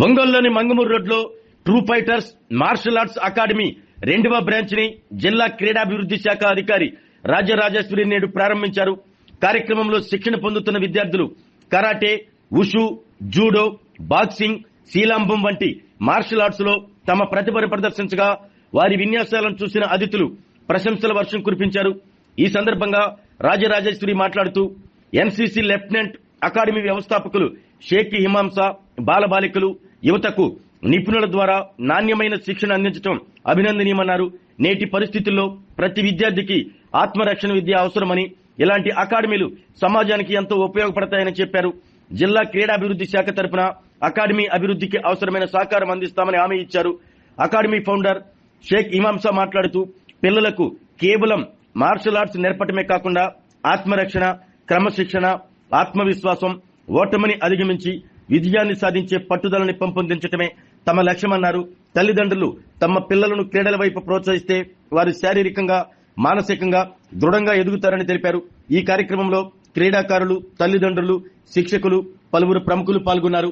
ఒంగోలులోని మంగమూరు రోడ్లో true fighters martial arts academy 2వ బ్రాంచ్ ని జిల్లా క్రీడాభివృద్ధి శాఖ అధికారి రాజరాజేశ్వరి నేడు ప్రారంభించారు. కార్యక్రమంలో శిక్షణ పొందుతున్న విద్యార్థులు కరాటే, ఉషు, జూడో, బాక్సింగ్, శీలాంబం వంటి మార్షల్ ఆర్ట్స్ లో తమ ప్రతిభను ప్రదర్శించగా వారి విన్యాసాలను చూసిన అతిథులు ప్రశంసల వర్షం కురిపించారు. ఈ సందర్భంగా రాజరాజేశ్వరి మాట్లాడుతూ ఎన్సీసీ లెఫ్టినెంట్ అకాడమీ వ్యవస్థాపకులు షేక్ హిమాంసా బాలబాలికలు యువతకు నిపుణుల ద్వారా నాణ్యమైన శిక్షణ అందించడం అభినందనీయమన్నారు. నేటి పరిస్థితుల్లో ప్రతి విద్యార్థికి ఆత్మరక్షణ విద్య అవసరమని, ఇలాంటి అకాడమీలు సమాజానికి ఎంతో ఉపయోగపడతాయని చెప్పారు. జిల్లా క్రీడాభివృద్ధి శాఖ తరపున అకాడమీ అభివృద్ధికి అవసరమైన సహకారం అందిస్తామని హామీ ఇచ్చారు. అకాడమీ ఫౌండర్ షేక్ హిమాంసా మాట్లాడుతూ పిల్లలకు కేవలం మార్షల్ ఆర్ట్స్ నేర్పటమే కాకుండా ఆత్మరక్షణ, క్రమశిక్షణ, ఆత్మవిశ్వాసం, ఓటమిని అధిగమించి విజయాన్ని సాధించే పట్టుదలని పెంపొందించడమే తమ లక్ష్యమన్నారు. తల్లిదండ్రులు తమ పిల్లలను క్రీడల వైపు ప్రోత్సహిస్తే వారు శారీరకంగా, మానసికంగా దృఢంగా ఎదుగుతారని తెలిపారు. ఈ కార్యక్రమంలో క్రీడాకారులు, తల్లిదండ్రులు, శిక్షకులు, పలువురు ప్రముఖులు పాల్గొన్నారు.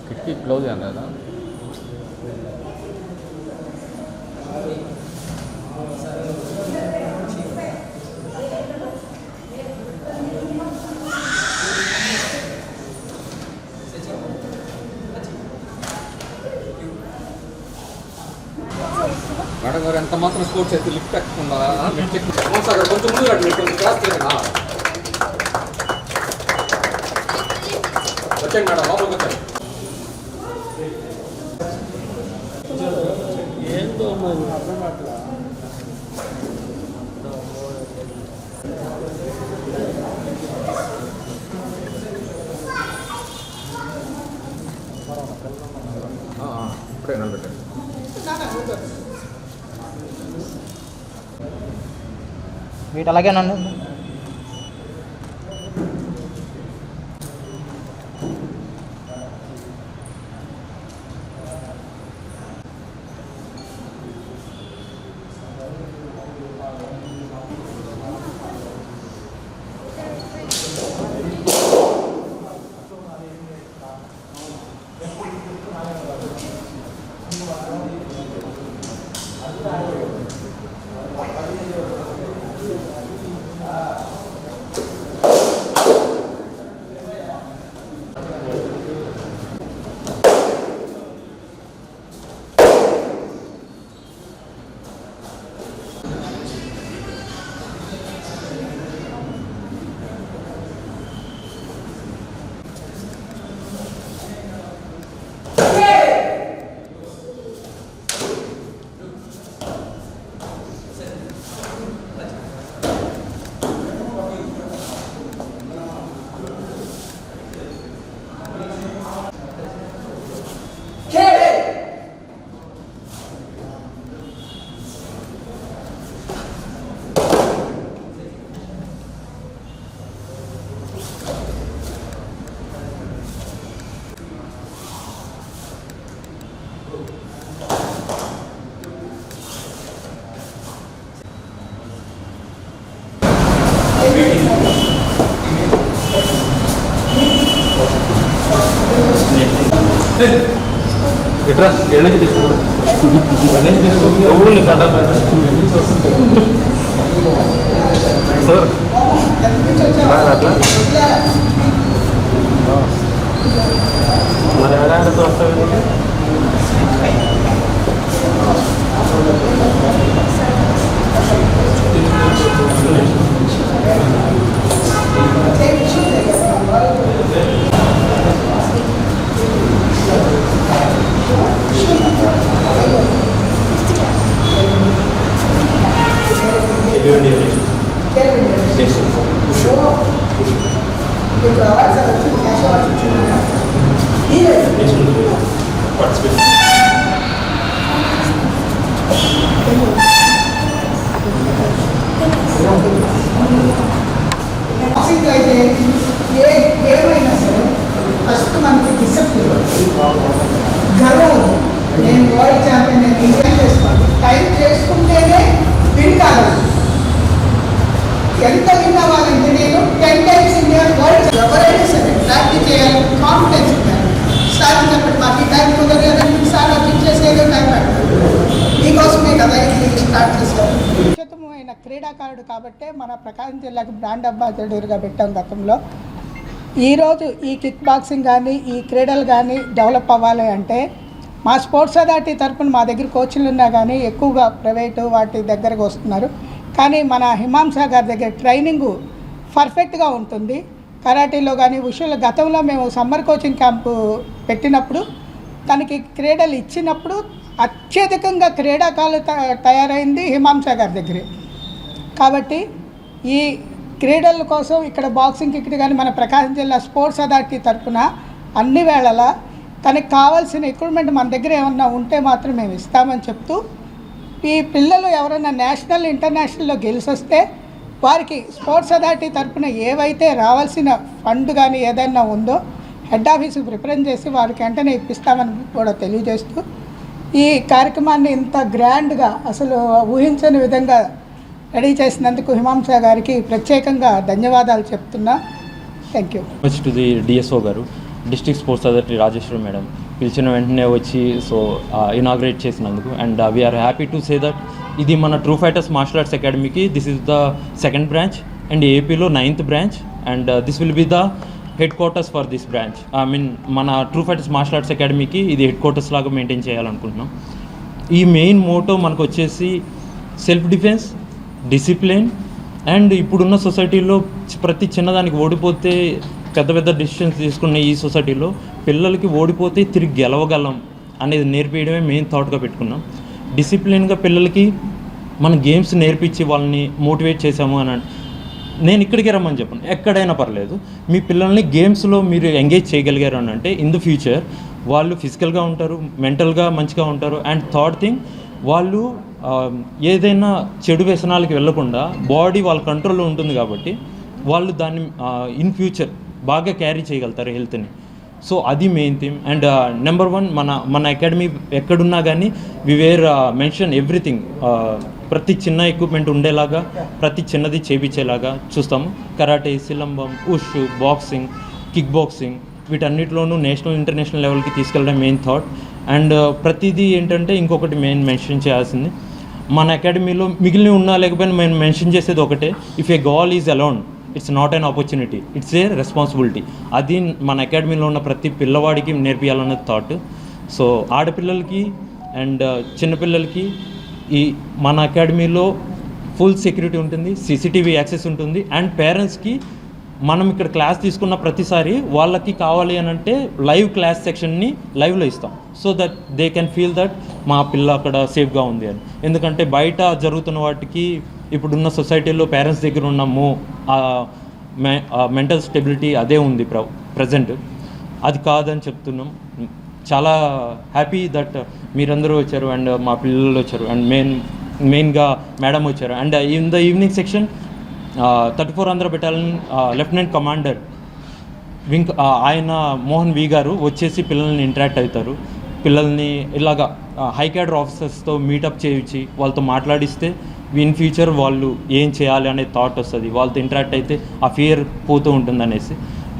కిటికీ క్లోజ్ అన్నదా? మేడం గారు ఎంత మాత్రం స్పోర్ట్స్ అయితే లిఫ్ట్ ఎక్కకుండా కొంచెం ముందు వచ్చండి మేడం, లోపలికి వచ్చండి. ఏందో అర్థం కావట్లా. ఇప్పుడే నిలబెట్టండి. వీటి అలాగేనండి. ఎట్రా ఎన్నకి తీసుకున్నాను సార్ అట్లా మరి ఆడతో వస్తాను అయితే ఏమైనా సరే ఫస్ట్ మనకి డిసిప్లిన్ గర్వం, నేను వరల్డ్ ఛాంపియన్, నేను ఇండియా చేసుకోవాలి, టైం చేసుకుంటేనే విన్ కావాలి. ఎంత విన్ అవ్వాలంటే నేను 10 times ఇండియా వరల్డ్ ఎవరైనా సరే ప్రాక్టీస్ చేయాలి, కాన్ఫిడెన్స్ ఉండాలి. స్టార్టింగ్ అప్పటి మాకు ఈ టైం కుదరలేదని సార్ ఇచ్చేసేదో టైం పెట్టాలి, మీకోసమే కదా ఇది స్టార్ట్ చేశారు. అత్యుత్తమమైన క్రీడాకారుడు కాబట్టే మన ప్రకాశం జిల్లాకు బ్రాండ్ అంబాసిడర్గా పెట్టాం గతంలో. ఈరోజు ఈ కిక్ బాక్సింగ్ కానీ ఈ క్రీడలు కానీ డెవలప్ అవ్వాలి అంటే మా స్పోర్ట్స్ అథారిటీ తరఫున మా దగ్గర కోచ్లు ఉన్నా కానీ ఎక్కువగా ప్రైవేటు వాటి దగ్గరకు వస్తున్నారు. కానీ మన హిమాంస గారి దగ్గర ట్రైనింగు పర్ఫెక్ట్గా ఉంటుంది. కరాటీలో కానీ ఉషులో గతంలో మేము సమ్మర్ కోచింగ్ క్యాంపు పెట్టినప్పుడు తనకి క్రీడలు ఇచ్చినప్పుడు అత్యధికంగా క్రీడాకారులు తయారైంది హిమాంస గారి దగ్గరే. కాబట్టి ఈ క్రీడల కోసం ఇక్కడ బాక్సింగ్ కిట్ కానీ మన ప్రకాశం జిల్లా స్పోర్ట్స్ అథారిటీ తరఫున అన్ని వేళలా తనకి కావాల్సిన ఎక్విప్మెంట్ మన దగ్గర ఏమన్నా ఉంటే మాత్రం మేము ఇస్తామని చెప్తూ, ఈ పిల్లలు ఎవరైనా నేషనల్ ఇంటర్నేషనల్లో గెలిచొస్తే వారికి స్పోర్ట్స్ అథారిటీ తరఫున ఏవైతే రావాల్సిన ఫండ్ కానీ ఏదైనా ఉందో హెడ్ ఆఫీస్కి ప్రిపేర్ చేసి వారికి వెంటనే ఇప్పిస్తామని కూడా తెలియజేస్తూ, ఈ కార్యక్రమాన్ని ఇంత గ్రాండ్గా అసలు ఊహించని విధంగా రెడీ చేసినందుకు హిమాంస గారికి ప్రత్యేకంగా ధన్యవాదాలు చెప్తున్నా. Thank you. To the DSO గారు, district sports authority Rajeshwari madam పిలిచిన వెంటనే వచ్చి ఇనాగ్రేట్ చేసినందుకు. And we are happy to say that ఇది మన ట్రూ ఫైటర్స్ మార్షల్ ఆర్ట్స్ అకాడమీకి this is the 2nd branch and ఏపీలో 9th branch and this will be the headquarters for this branch. మన true fighters martial arts అకాడమీకి ఇది head quarters లాగా maintain చేయాలనుకుంటున్నాం. ఈ మెయిన్ మోటో మనకు వచ్చేసి సెల్ఫ్ డిఫెన్స్, డిసిప్లిన్ అండ్ ఇప్పుడున్న సొసైటీలో ప్రతి చిన్నదానికి ఓడిపోతే పెద్ద పెద్ద డిసిషన్స్ తీసుకున్న ఈ సొసైటీలో పిల్లలకి ఓడిపోతే తిరిగి గెలవగలం అనేది నేర్పించడమే మెయిన్ థాట్గా పెట్టుకున్నాం. డిసిప్లిన్గా పిల్లలకి మన గేమ్స్ నేర్పించి వాళ్ళని మోటివేట్ చేసాము అని నేను ఇక్కడికి రమ్మని చెప్పను, ఎక్కడైనా పర్లేదు. మీ పిల్లల్ని గేమ్స్లో మీరు ఎంగేజ్ చేయగలిగారు అని అంటే ఇన్ ద ఫ్యూచర్ వాళ్ళు ఫిజికల్గా ఉంటారు, మెంటల్గా మంచిగా ఉంటారు. అండ్ థర్డ్ థింగ్, వాళ్ళు ఏదైనా చెడు వ్యసనాలకి వెళ్ళకుండా బాడీ వాళ్ళ కంట్రోల్లో ఉంటుంది కాబట్టి వాళ్ళు దాన్ని ఇన్ ఫ్యూచర్ బాగా క్యారీ చేయగలుగుతారు హెల్త్ని. సో అది మెయిన్ థీమ్. అండ్ నెంబర్ 1 మన అకాడమీ ఎక్కడున్నా కానీ వి వేర్ మెన్షన్ ఎవ్రీథింగ్. ప్రతి చిన్న ఎక్విప్మెంట్ ఉండేలాగా ప్రతి చిన్నది చేపించేలాగా చూస్తాము. Karate, silambam, wushu, boxing, kick boxing వీటన్నిటిలోనూ నేషనల్ ఇంటర్నేషనల్ లెవెల్కి తీసుకెళ్ళడం మెయిన్ థాట్. అండ్ ప్రతిదీ ఏంటంటే ఇంకొకటి మెయిన్ మెన్షన్ చేయాల్సింది, మన అకాడమీలో మిగిలిన ఉన్నా లేకపోయినా మేము మెన్షన్ చేసేది ఒకటే, if A goal is alone it's not an opportunity, it's a responsibility. అది మన అకాడమీలో ఉన్న ప్రతి పిల్లవాడికి నేర్పియాలన్నది థాట్. సో ఆడపిల్లలకి అండ్ చిన్నపిల్లలకి ఈ మన అకాడమీలో ఫుల్ సెక్యూరిటీ ఉంటుంది, సీసీటీవీ యాక్సెస్ ఉంటుంది. అండ్ పేరెంట్స్కి మనం ఇక్కడ క్లాస్ తీసుకున్న ప్రతిసారి వాళ్ళకి కావాలి అని అంటే లైవ్ క్లాస్ సెక్షన్ని లైవ్లో ఇస్తాం. So that they can feel that మా పిల్ల అక్కడ సేఫ్గా ఉంది అని. ఎందుకంటే బయట జరుగుతున్న వాటికి ఇప్పుడున్న సొసైటీలో పేరెంట్స్ దగ్గర ఉన్న మెంటల్ స్టెబిలిటీ అదే ఉంది ప్రజెంట్. అది కాదని చెప్తున్నాం. చాలా హ్యాపీ దట్ మీరందరూ వచ్చారు అండ్ మా పిల్లలు వచ్చారు అండ్ మెయిన్గా మేడం వచ్చారు. And in the evening section 34 Andhra battalion lieutenant commander wing ఆయన మోహన్ వి గారు వచ్చేసి పిల్లల్ని ఇంటరాక్ట్ అవుతారు. పిల్లల్ని ఇలాగా హై క్యాడర్ ఆఫీసర్స్తో మీటప్ చేయించి వాళ్ళతో మాట్లాడిస్తే ఇన్ ఫ్యూచర్ వాళ్ళు ఏం చేయాలి అనే థాట్ వస్తుంది. వాళ్ళతో ఇంటరాక్ట్ అయితే ఆ ఫియర్ పోతూ ఉంటుంది అనేసి.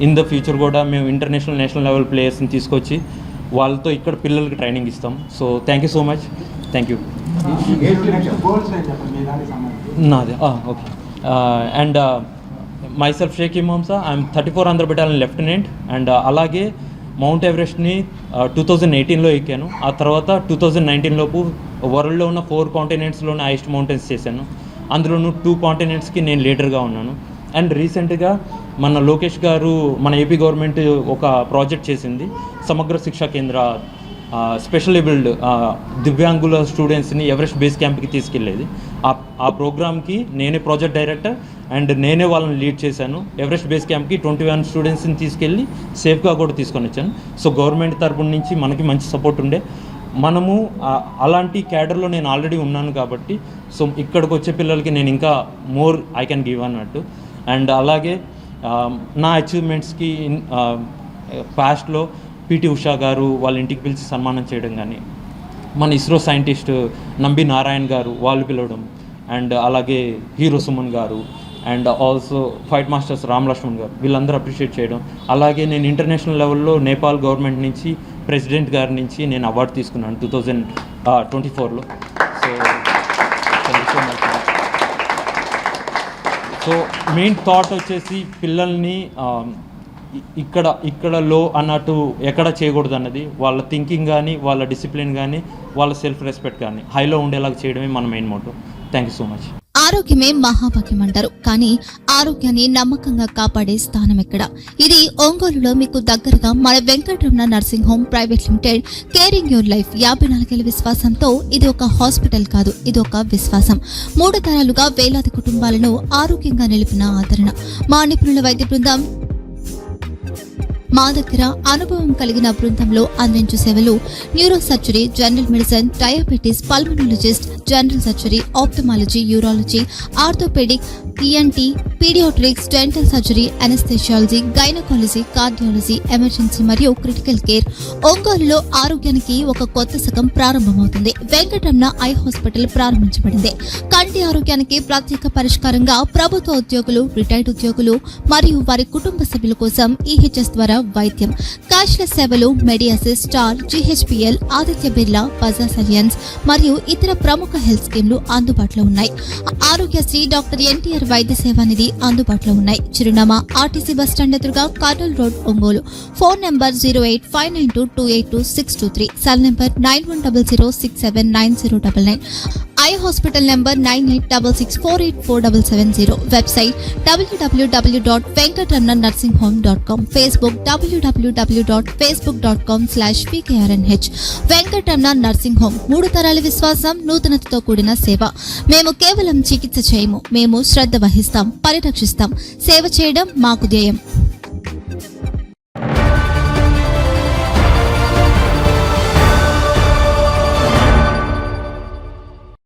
ఇన్ ద ఫ్యూచర్ కూడా మేము ఇంటర్నేషనల్ నేషనల్ లెవెల్ ప్లేయర్స్ని తీసుకొచ్చి వాళ్ళతో ఇక్కడ పిల్లలకి ట్రైనింగ్ ఇస్తాం. So thank you so much. Thank you. నాది okay. And myself Sheikh Imam sir, I'm 34 Andhra battalion lieutenant. And అలాగే మౌంట్ ఎవరెస్ట్ని 2018లో ఎక్కాను. ఆ తర్వాత 2019 లోపు వరల్డ్లో ఉన్న 4 కాంటినెంట్స్లోనే హైయెస్ట్ మౌంటైన్స్ చేశాను. అందులోనూ 2 కాంటినెంట్స్కి నేను లీడర్గా ఉన్నాను. అండ్ రీసెంట్గా మన లోకేష్ గారు, మన ఏపీ గవర్నమెంట్ ఒక ప్రాజెక్ట్ చేసింది, సమగ్ర శిక్షా కేంద్ర, స్పెషల్ ఏబుల్డ్ దివ్యాంగుల స్టూడెంట్స్ని ఎవరెస్ట్ బేస్ క్యాంప్కి తీసుకెళ్ళేది. ఆ ప్రోగ్రామ్కి నేనే ప్రాజెక్ట్ డైరెక్టర్ అండ్ నేనే వాళ్ళని లీడ్ చేశాను. ఎవరెస్ట్ బేస్ క్యాంప్కి 21 స్టూడెంట్స్ని తీసుకెళ్ళి సేఫ్గా కూడా తీసుకొని వచ్చాను. సో గవర్నమెంట్ తరపున నుంచి మనకి మంచి సపోర్ట్ ఉండే, మనము అలాంటి క్యాడర్లో నేను ఆల్రెడీ ఉన్నాను కాబట్టి సో ఇక్కడికి వచ్చే పిల్లలకి నేను ఇంకా మోర్ ఐ కెన్ గివ్ అన్నట్టు. అండ్ అలాగే నా అచీవ్మెంట్స్కి పాస్ట్లో పిటి ఉషా గారు వాళ్ళ ఇంటికి పిలిచి సన్మానం చేయడం కానీ, మన ఇస్రో సైంటిస్ట్ నంబి నారాయణ గారు వాళ్ళు పిలవడం, అండ్ అలాగే hero Suman garu and also fight masters Ram Lakshman garu వీళ్ళందరూ అప్రిషియేట్ చేయడం. అలాగే నేను ఇంటర్నేషనల్ లెవెల్లో నేపాల్ గవర్నమెంట్ నుంచి ప్రెసిడెంట్ గారి నుంచి నేను అవార్డు తీసుకున్నాను 2024లో. సో మెయిన్ థాట్ వచ్చేసి పిల్లల్ని ఇక్కడ లో అన్నట్టు ఎక్కడ చేయకూడదు అన్నది, వాళ్ళ థింకింగ్ కానీ వాళ్ళ డిసిప్లిన్ కానీ వాళ్ళ సెల్ఫ్ రెస్పెక్ట్ కానీ హైలో ఉండేలాగా చేయడమే మన main motto. Thank you so much. ఆరోగ్యమే మహాభాగ్యం అంటారు, కానీ ఆరోగ్యాన్ని నమ్మకంగా కాపాడే స్థానం ఎక్కడ? ఇది ఒంగోలులో మీకు దగ్గరగా మన Venkataramana nursing home private limited, caring your life 54 విశ్వాసంతో ఇది ఒక హాస్పిటల్ కాదు, ఇది ఒక విశ్వాసం. 3 తరాలుగా వేలాది కుటుంబాలను ఆరోగ్యంగా నిలిపిన ఆదరణ. మా నిపుణుల వైద్య బృందం మా దగ్గర అనుభవం కలిగిన బృందంలో అందించే సేవలు neuro surgery, general medicine, diabetes, pulmonologist, general surgery, ophthalmology, urology, orthopaedic, ENT, paediatrics, dental surgery, anaesthesiology, gynaecology, cardiology, emergency మరియు క్రిటికల్ కేర్. ఒంగోలులో ఆరోగ్యానికి ఒక కొత్త శకం ప్రారంభమవుతుంది. వెంకటరమణ ఐ హాస్పిటల్ ప్రారంభించబడింది. కంటి ఆరోగ్యానికి ప్రత్యేక పరిష్కారంగా ప్రభుత్వ ఉద్యోగులు, రిటైర్డ్ ఉద్యోగులు మరియు వారి కుటుంబ సభ్యుల కోసం ఈహెచ్ఎస్ ద్వారా వైద్యం, క్యాష్లెస్ సేవలు, Medi Assist, Star, GHPL, Aditya Birla, Bajaj Allianz మరియు ఇతర ప్రముఖ హెల్త్ స్కీమ్లు అందుబాటులో ఉన్నాయి. ఆరోగ్యశ్రీ, డాక్టర్ ఎన్టీఆర్ వైద్య సేవా నిధి అందుబాటులో ఉన్నాయి. చిరునామా ఆర్టీసీ బస్టాండ్ ఎదురుగా, Kurnool road, Ongole. Phone number 08592282623, cell number 9100679099, eye hospital number 9866484770, website www.venkatramananursinghome.com, Facebook www.facebook.com/pkrnh. Venkataramana nursing home, 3 తరాల విశ్వాసం, నూతనతతో కూడిన సేవ. మేము కేవలం చికిత్స చేయము, మేము శ్రద్ధ వహిస్తాం, పరిరక్షిస్తాం. సేవ చేయడం మాకు ధ్యేయం.